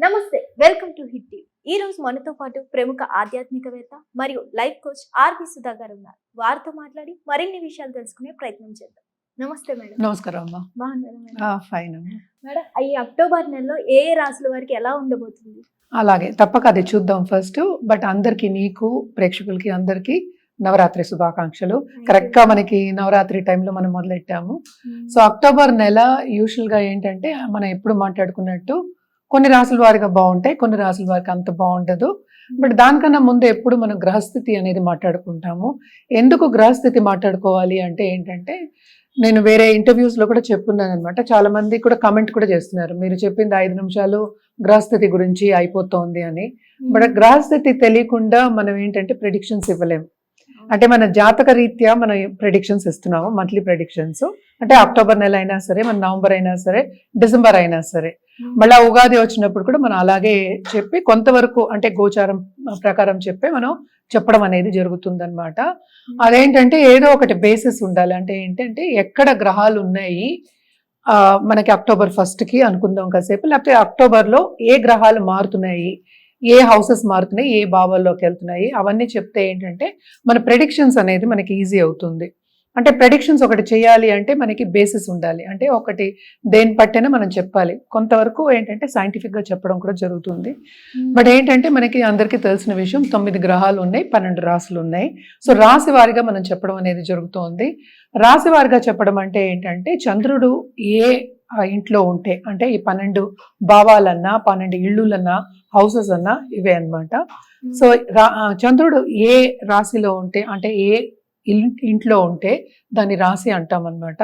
నమస్తే, welcome to hit TV. ఈ రోజు మనతో పాటు ప్రముఖ ఆధ్యాత్మికవేత్త మరియు లైఫ్ కోచ్ ఆర్వి సుధా గారు ఉన్నారు. వారితో మాట్లాడి మరిన్ని విషయాలు తెలుసుకునే ప్రయత్నం చేద్దాం. నమస్తే మేడం. నమస్కారం అమ్మా. బాగున్నారా మేడం? ఫైన్ అమ్మా. మేడం, ఈ అక్టోబర్ నెలలో ఏ రాశుల వారికి ఎలా ఉండబోతుంది? అలాగే తప్పక అది చూద్దాం ఫస్ట్. బట్ అందరికి, నీకు ప్రేక్షకులకి అందరికి నవరాత్రి శుభాకాంక్షలు. కరెక్ట్ గా మనకి నవరాత్రి టైంలో మనం మొదలెట్టాము. సో అక్టోబర్ నెల యూజువల్ గా ఏంటంటే మనం ఎప్పుడు మాట్లాడుకున్నట్టు కొన్ని రాసుల వారిగా బాగుంటాయి, కొన్ని రాసుల వారికి అంత బాగుండదు. బట్ దానికన్నా ముందు ఎప్పుడు మనం గ్రహస్థితి అనేది మాట్లాడుకుంటాము. ఎందుకు గ్రహస్థితి మాట్లాడుకోవాలి అంటే ఏంటంటే, నేను వేరే ఇంటర్వ్యూస్ లో కూడా చెప్పున్నాను అనమాట. చాలా మంది కూడా కమెంట్ కూడా చేస్తున్నారు, మీరు చెప్పింది 5 నిమిషాలు గ్రహస్థితి గురించి అయిపోతుంది అని. బట్ గ్రహస్థితి తెలియకుండా మనం ఏంటంటే ప్రెడిక్షన్స్ ఇవ్వలేము. అంటే మన జాతక రీత్యా మనం ప్రెడిక్షన్స్ ఇస్తున్నాము, మంత్లీ ప్రెడిక్షన్స్. అంటే అక్టోబర్ నెల అయినా సరే, మన నవంబర్ అయినా సరే, డిసెంబర్ అయినా సరే, మళ్ళీ ఉగాది వచ్చినప్పుడు కూడా మనం అలాగే చెప్పి కొంతవరకు అంటే గోచారం ప్రకారం చెప్పి మనం చెప్పడం అనేది జరుగుతుందన్నమాట. అదేంటంటే ఏదో ఒకటి బేసిస్ ఉండాలి. అంటే ఏంటంటే ఎక్కడ గ్రహాలు ఉన్నాయి మనకి అక్టోబర్ 1st కి అనుకుందాం కాసేపు, లేకపోతే అక్టోబర్లో ఏ గ్రహాలు మారుతున్నాయి, ఏ హౌసెస్ మారుతున్నాయి, ఏ భావాల్లోకి వెళ్తున్నాయి, అవన్నీ చెప్తే ఏంటంటే మన ప్రెడిక్షన్స్ అనేది మనకి ఈజీ అవుతుంది. అంటే ప్రెడిక్షన్స్ ఒకటి చేయాలి అంటే మనకి బేసిస్ ఉండాలి. అంటే ఒకటి దేని పట్టైనా మనం చెప్పాలి. కొంతవరకు ఏంటంటే సైంటిఫిక్గా చెప్పడం కూడా జరుగుతుంది. బట్ ఏంటంటే మనకి అందరికీ తెలిసిన విషయం, 9 గ్రహాలు ఉన్నాయి, 12 రాశులు ఉన్నాయి. సో రాశి వారిగా మనం చెప్పడం అనేది జరుగుతోంది. రాశి వారిగా చెప్పడం అంటే ఏంటంటే చంద్రుడు ఏ ఇంట్లో ఉంటే, అంటే ఈ 12 భావాలన్నా, 12 ఇళ్ళులన్నా, హౌసెస్ అన్నా ఇవే అన్నమాట. సో చంద్రుడు ఏ రాశిలో ఉంటే, అంటే ఏ ఇంట్లో ఉంటే దాన్ని రాశి అంటాం అనమాట.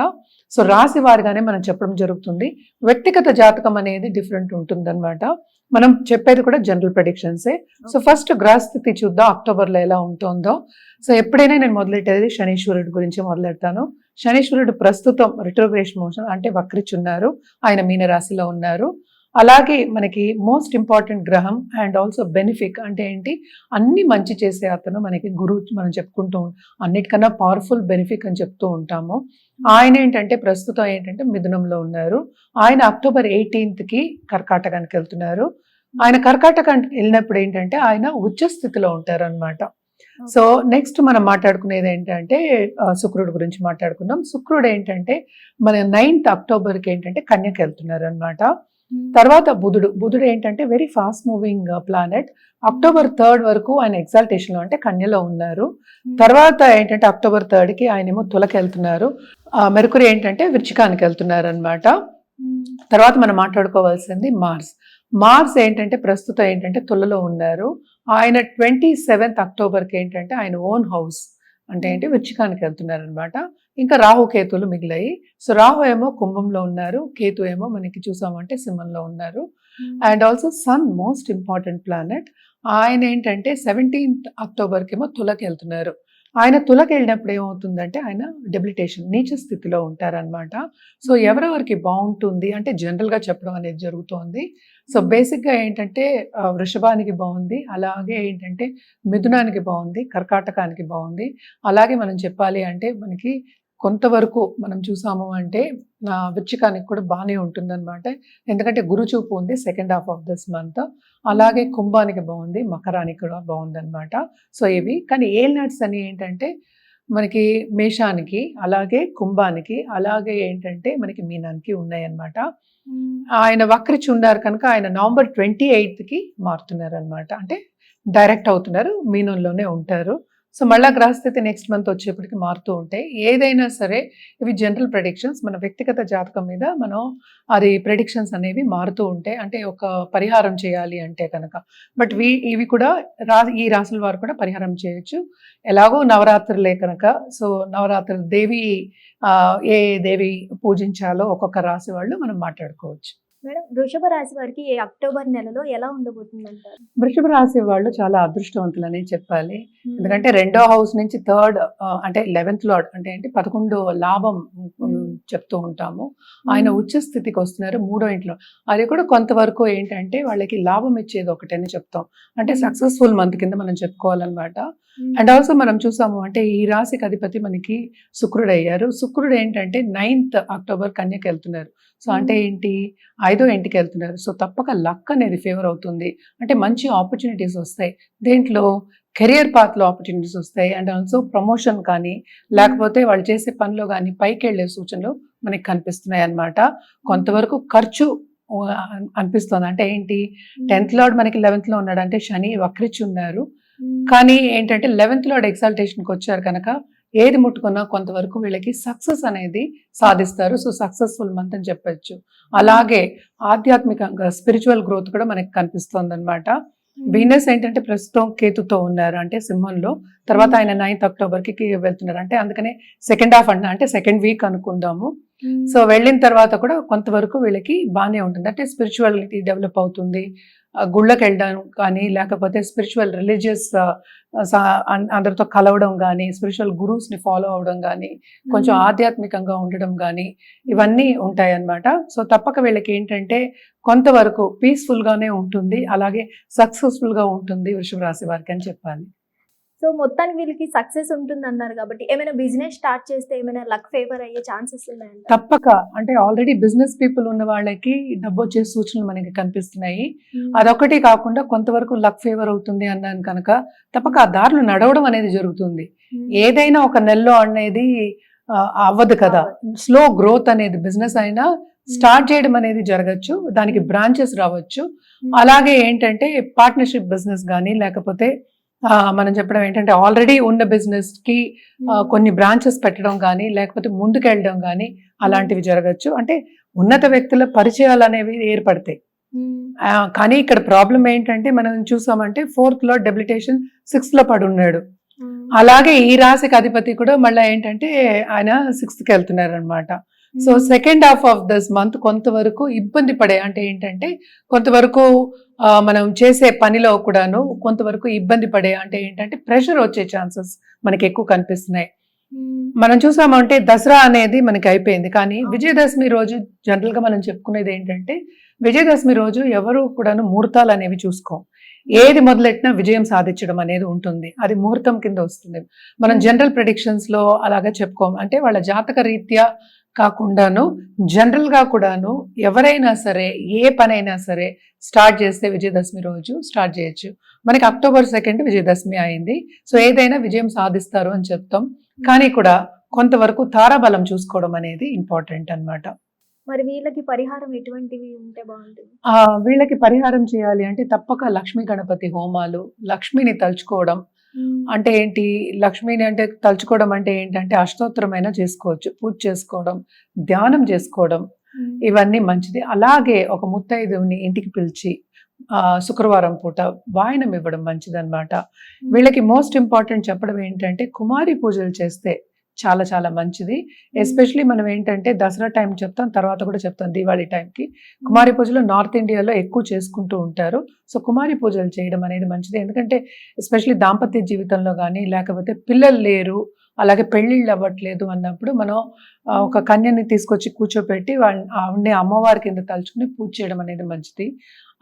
సో రాశి వారిగానే మనం చెప్పడం జరుగుతుంది. వ్యక్తిగత జాతకం అనేది డిఫరెంట్ ఉంటుందన్నమాట. మనం చెప్పేది కూడా జనరల్ ప్రెడిక్షన్సే. సో ఫస్ట్ గ్రహస్థితి చూద్దాం అక్టోబర్లో ఎలా ఉంటుందో. సో ఎప్పుడైనా నేను మొదలెట్టేది శనీశ్వరుడి గురించి మొదలెడతాను. శనీశ్వరుడు ప్రస్తుతం రిట్రోగ్రేషన్ మోషన్ అంటే వక్రిచున్నారు, ఆయన మీనరాశిలో ఉన్నారు. అలాగే మనకి మోస్ట్ ఇంపార్టెంట్ గ్రహం అండ్ ఆల్సో బెనిఫిక్ అంటే ఏంటి, అన్ని మంచి చేసే అతను మనకి గురువు. మనం చెప్పుకుంటూ అన్నిటికన్నా పవర్ఫుల్ బెనిఫిక్ అని చెప్తూ ఉంటాము. ఆయన ఏంటంటే ప్రస్తుతం ఏంటంటే మిథునంలో ఉన్నారు. ఆయన అక్టోబర్ 18కి కర్కాటకానికి వెళ్తున్నారు. ఆయన కర్కాటకానికి వెళ్ళినప్పుడు ఏంటంటే ఆయన ఉచ్చ స్థితిలో ఉంటారు అనమాట. సో నెక్స్ట్ మనం మాట్లాడుకునేది ఏంటంటే శుక్రుడు గురించి మాట్లాడుకుందాం. శుక్రుడు ఏంటంటే మన 9th అక్టోబర్కి ఏంటంటే కన్యకి వెళ్తున్నారు అనమాట. తర్వాత బుధుడు ఏంటంటే very fast moving planet. October 3rd వరకు ఆయన ఎగ్జాల్టేషన్ లో అంటే కన్యలో ఉన్నారు. తర్వాత ఏంటంటే అక్టోబర్ 3rdకి ఆయన ఏమో తులకి వెళ్తున్నారు. మెర్కురీ ఏంటంటే వృచ్చికానికి వెళ్తున్నారు అనమాట. తర్వాత మనం మాట్లాడుకోవాల్సింది మార్స్ ఏంటంటే ప్రస్తుతం ఏంటంటే తులలో ఉన్నారు. ఆయన 27th అక్టోబర్కి ఏంటంటే ఆయన ఓన్ హౌస్ అంటే ఏంటి వృచ్చికానికి వెళ్తున్నారు అనమాట. ఇంకా రాహు కేతులు మిగిలాయి. సో రాహు ఏమో కుంభంలో ఉన్నారు, కేతు ఏమో మనకి చూసామంటే సింహంలో ఉన్నారు. And also sun most important planet. ఆయన ఏంటంటే 17th అక్టోబర్కి ఏమో తులకి వెళ్తున్నారు. ఆయన తులకి వెళ్ళినప్పుడు ఏమవుతుందంటే ఆయన డెబిలిటేషన్ నీచ స్థితిలో ఉంటారనమాట. సో ఎవరెవరికి బాగుంటుంది అంటే జనరల్గా చెప్పడం అనేది జరుగుతోంది. సో బేసిక్గా ఏంటంటే వృషభానికి బాగుంది, అలాగే ఏంటంటే మిథునానికి బాగుంది, కర్కాటకానికి బాగుంది. అలాగే మనం చెప్పాలి అంటే మనకి కొంతవరకు మనం చూసాము అంటే వృచ్చికానికి కూడా బాగానే ఉంటుందన్నమాట. ఎందుకంటే గురు చూపు ఉంది second half of this month. అలాగే కుంభానికి బాగుంది, మకరానికి కూడా బాగుందన్నమాట. సో ఇవి కానీ ఏల్నాట్స్ అని ఏంటంటే మనకి మేషానికి, అలాగే కుంభానికి, అలాగే ఏంటంటే మనకి మీనానికి ఉన్నాయన్నమాట. ఆయన వక్రిచి ఉన్నారు కనుక ఆయన నవంబర్ 28కి మారుతున్నారు అనమాట. అంటే డైరెక్ట్ అవుతున్నారు, మీనంలోనే ఉంటారు. సో మళ్ళీ గ్రహస్థితి నెక్స్ట్ మంత్ వచ్చేప్పటికి మారుతూ ఉంటాయి. ఏదైనా సరే ఇవి జనరల్ ప్రెడిక్షన్స్, మన వ్యక్తిగత జాతకం మీద మనం అది ప్రెడిక్షన్స్ అనేవి మారుతూ ఉంటాయి. అంటే ఒక పరిహారం చేయాలి అంటే కనుక. బట్ ఇవి కూడా ఈ రాశుల వారు కూడా పరిహారం చేయొచ్చు. ఎలాగో నవరాత్రులే కనుక. సో నవరాత్రులు ఏ దేవి పూజించాలో ఒక్కొక్క రాశి వాళ్ళు మనం మాట్లాడుకోవచ్చు. మేడం, వృషభ రాశి వారికి ఈ అక్టోబర్ నెలలో ఎలా ఉండబోతుంది అంటారు? వృషభ రాశి వాళ్ళు చాలా అదృష్టవంతులని చెప్పాలి. ఎందుకంటే 2వ హౌస్ నుంచి 3rd అంటే 11th లార్డ్ అంటే ఏంటి 11 లాభం చెప్తూ ఉంటాము. ఆయన ఉచ్చ స్థితికి వస్తున్నారు 3వ ఇంట్లో. అది కూడా కొంతవరకు ఏంటంటే వాళ్ళకి లాభం ఇచ్చేది ఒకటని చెప్తాం. అంటే సక్సెస్ఫుల్ మంత్ కింద మనం చెప్పుకోవాలన్నమాట. అండ్ ఆల్సో మనం చూసాము అంటే ఈ రాశికి అధిపతి మనకి శుక్రుడు అయ్యారు. శుక్రుడు ఏంటంటే 9th అక్టోబర్ కన్యకి వెళ్తున్నారు. సో అంటే ఏంటి 5వ ఇంటికి వెళ్తున్నారు. సో తప్పక లక్ అనేది ఫేవర్ అవుతుంది. అంటే మంచి ఆపర్చునిటీస్ వస్తాయి. దేంట్లో కెరియర్ పాత్లో ఆపర్చునిటీస్ వస్తాయి. అండ్ ఆల్సో ప్రమోషన్ కానీ లేకపోతే వాళ్ళు చేసే పనిలో కానీ పైకి వెళ్ళే సూచనలు మనకి కనిపిస్తున్నాయి అన్నమాట. కొంతవరకు ఖర్చు అనిపిస్తుంది. అంటే ఏంటి, 10th లార్డ్ మనకి 11th లో ఉన్నాడు, అంటే శని వక్రించి ఉన్నారు. కానీ ఏంటంటే 11th లార్డ్ ఎగ్జాల్టేషన్కి వచ్చారు కనుక ఏది ముట్టుకున్నా కొంతవరకు వీళ్ళకి సక్సెస్ అనేది సాధిస్తారు. సో సక్సెస్ఫుల్ మంత్ అని చెప్పొచ్చు. అలాగే ఆధ్యాత్మికంగా స్పిరిచువల్ గ్రోత్ కూడా మనకి కనిపిస్తుంది అనమాట. వీనస్ ఏంటంటే ప్రస్తుతం కేతుతో ఉన్నారు, అంటే సింహంలో. తర్వాత ఆయన 9th అక్టోబర్కి వెళ్తున్నారు, అంటే అందుకనే సెకండ్ హాఫ్ అంటే సెకండ్ వీక్ అనుకుందాము. సో వెళ్ళిన తర్వాత కూడా కొంతవరకు వీళ్ళకి బాగానే ఉంటుంది. అంటే స్పిరిచువాలిటీ డెవలప్ అవుతుంది. గుళ్ళకి వెళ్ళడం కానీ లేకపోతే స్పిరిచువల్ రిలీజియస్ అందరితో కలవడం కానీ, స్పిరిచువల్ గురూస్ని ఫాలో అవడం కానీ, కొంచెం ఆధ్యాత్మికంగా ఉండడం కానీ ఇవన్నీ ఉంటాయి అన్నమాట. సో తప్పక వీళ్ళకి ఏంటంటే కొంతవరకు పీస్ఫుల్గానే ఉంటుంది, అలాగే సక్సెస్ఫుల్గా ఉంటుంది వృషభ రాశి వారికి అని చెప్పాలి. సో మొత్తానికి వీళ్ళకి సక్సెస్ ఉంటుంది అన్నారు కాబట్టి ఏమైనా బిజినెస్ స్టార్ట్ చేస్తే ఏమైనా లక్ ఫేవర్ అయ్యే ఛాన్సెస్ ఉన్నాయంట? తప్పక. అంటే ఆల్రెడీ బిజినెస్ పీపుల్ ఉన్న వాళ్ళకి డబ్బు వచ్చే సూచనలు మనకి కనిపిస్తున్నాయి. అదొకటి కాకుండా కొంతవరకు లక్ ఫేవర్ అవుతుంది అన్నాను కనుక తప్పక ఆ దారిలో నడవడం అనేది జరుగుతుంది. ఏదైనా ఒక నెలలో అనేది అవ్వదు కదా, స్లో గ్రోత్ అనేది బిజినెస్ అయినా స్టార్ట్ చేయడం అనేది జరగచ్చు, దానికి బ్రాంచెస్ రావచ్చు. అలాగే ఏంటంటే పార్ట్నర్షిప్ బిజినెస్ కానీ లేకపోతే మనం చెప్పడం ఏంటంటే ఆల్రెడీ ఉన్న బిజినెస్ కి కొన్ని బ్రాంచెస్ పెట్టడం కానీ లేకపోతే ముందుకెళ్ళడం కానీ అలాంటివి జరగచ్చు. అంటే ఉన్నత వ్యక్తుల పరిచయాలు అనేవి ఏర్పడతాయి. కానీ ఇక్కడ ప్రాబ్లం ఏంటంటే మనం చూసామంటే 4th లో డెబిలిటేషన్ 6th లో పడి ఉన్నాడు. అలాగే ఈ రాశికి అధిపతి కూడా మళ్ళీ ఏంటంటే ఆయన 6th కి వెళ్తున్నారు అనమాట. So second half of this month కొంతవరకు ఇబ్బంది పడే, అంటే ఏంటంటే కొంతవరకు మనం చేసే పనిలో కూడాను కొంతవరకు ఇబ్బంది పడే, అంటే ఏంటంటే ప్రెషర్ వచ్చే ఛాన్సెస్ మనకి ఎక్కువ కనిపిస్తున్నాయి. మనం చూసామంటే దసరా అనేది మనకి అయిపోయింది, కానీ విజయదశమి రోజు జనరల్ గా మనం చెప్పుకునేది ఏంటంటే విజయదశమి రోజు ఎవరు కూడాను ముహూర్తాలు అనేవి చూసుకోం. ఏది మొదలెట్టినా విజయం సాధించడం అనేది ఉంటుంది, అది ముహూర్తం కింద వస్తుంది. మనం జనరల్ ప్రెడిక్షన్స్ లో అలాగా చెప్పుకోం. అంటే వాళ్ళ జాతక రీత్యా కాకుండాను జనరల్ గా కూడాను ఎవరైనా సరే ఏ పనైనా సరే స్టార్ట్ చేస్తే విజయదశమి రోజు స్టార్ట్ చేయొచ్చు. మనకి October 2 విజయదశమి అయింది. సో ఏదైనా విజయం సాధిస్తారు అని చెప్తాం. కానీ కూడా కొంతవరకు తారాబలం చూసుకోవడం అనేది ఇంపార్టెంట్ అన్నమాట. మరి వీళ్ళకి పరిహారం ఎటువంటివి ఉంటే బాగుంటుంది? వీళ్ళకి పరిహారం చేయాలి అంటే తప్పక లక్ష్మీ గణపతి హోమాలు, లక్ష్మిని తలుచుకోవడం. అంటే ఏంటి, లక్ష్మిని అంటే తలుచుకోవడం అంటే ఏంటంటే అష్టోత్తరమైనా చేసుకోవచ్చు, పూజ చేసుకోవడం, ధ్యానం చేసుకోవడం, ఇవన్నీ మంచిది. అలాగే ఒక ముత్తైదువుని ఇంటికి పిలిచి శుక్రవారం పూట వాయనం ఇవ్వడం మంచిదన్నమాట. వీళ్ళకి మోస్ట్ ఇంపార్టెంట్ చెప్పడం ఏంటంటే కుమారి పూజలు చేస్తే చాలా చాలా మంచిది. ఎస్పెషలీ మనం ఏంటంటే దసరా టైం చెప్తాం, తర్వాత కూడా చెప్తాం దీవాళీ టైంకి. కుమారి పూజలు నార్త్ ఇండియాలో ఎక్కువ చేసుకుంటూ ఉంటారు. సో కుమారి పూజలు చేయడం అనేది మంచిది. ఎందుకంటే ఎస్పెషలీ దాంపత్య జీవితంలో కానీ లేకపోతే పిల్లలు లేరు, అలాగే పెళ్ళిళ్ళు అవ్వట్లేదు అన్నప్పుడు మనం ఒక కన్యని తీసుకొచ్చి కూర్చోపెట్టి ఆవిడని అమ్మవారి కింద తలుచుకుని పూజ చేయడం అనేది మంచిది.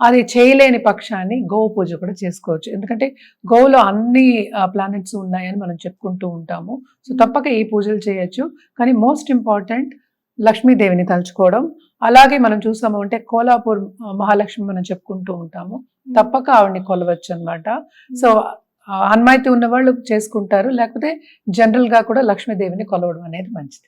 అది చేయలేని పక్షాన్ని గోవు పూజ కూడా చేసుకోవచ్చు. ఎందుకంటే గోవులో అన్ని ప్లానెట్స్ ఉన్నాయని మనం చెప్పుకుంటూ ఉంటాము. సో తప్పక ఈ పూజలు చేయొచ్చు. కానీ మోస్ట్ ఇంపార్టెంట్ లక్ష్మీదేవిని తలుచుకోవడం. అలాగే మనం చూసాము అంటే కోలాపూర్ మహాలక్ష్మి మనం చెప్పుకుంటూ ఉంటాము, తప్పక ఆవిడని కొలవచ్చు అన్నమాట. సో అన్మాయితీ ఉన్న వాళ్ళు చేసుకుంటారు, లేకపోతే జనరల్ గా కూడా లక్ష్మీదేవిని కొలవడం అనేది మంచిది.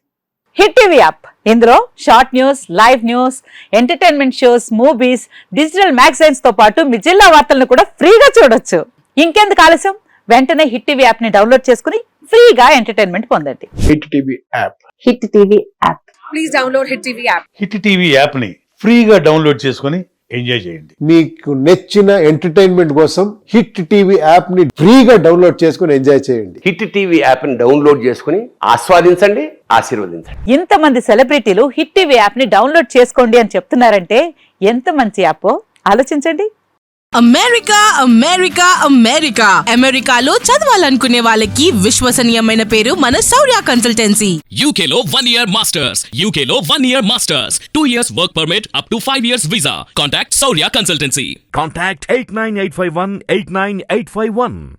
హిట్ టీవీ యాప్, ఇందులో short news, live news, entertainment shows, movies, digital magazines తో పాటు మీ జిల్లా వార్తలను కూడా ఫ్రీగా చూడొచ్చు. ఇంకెందుకు ఆలస్యం, వెంటనే హిట్ టీవీ యాప్ ని డౌన్లోడ్ చేసుకుని ఫ్రీగా ఎంటర్టైన్మెంట్ పొందండి. Hit TV app. Hit TV app. Please download hit TV app. Hit TV app ని ఫ్రీగా డౌన్లోడ్ చేసుకుని ఎంజాయ్ చేయండి. మీకు నచ్చిన ఎంటర్టైన్మెంట్ కోసం హిట్ టీవీ యాప్ ని ఫ్రీగా డౌన్లోడ్ చేసుకుని ఎంజాయ్ చేయండి. హిట్ టీవీ యాప్ ని డౌన్లోడ్ చేసుకుని ఆస్వాదించండి, ఆశీర్వదించండి. ఇంతమంది సెలబ్రిటీలు హిట్ టీవీ యాప్ ని డౌన్లోడ్ చేసుకోండి అని చెప్తున్నారంటే ఎంత మంచి యాప్ ఆలోచించండి. అమెరికా అమెరికా అమెరికా అమెరికాలో చదవాలనుకునే వాళ్ళకి విశ్వసనీయమైన పేరు మన శౌర్య కన్సల్టెన్సీ. UK లో 1 year masters. UK లో 1 year masters. 2 years work permit up to 5 years visa. Contact Saurya Consultancy. Contact 89851 89851.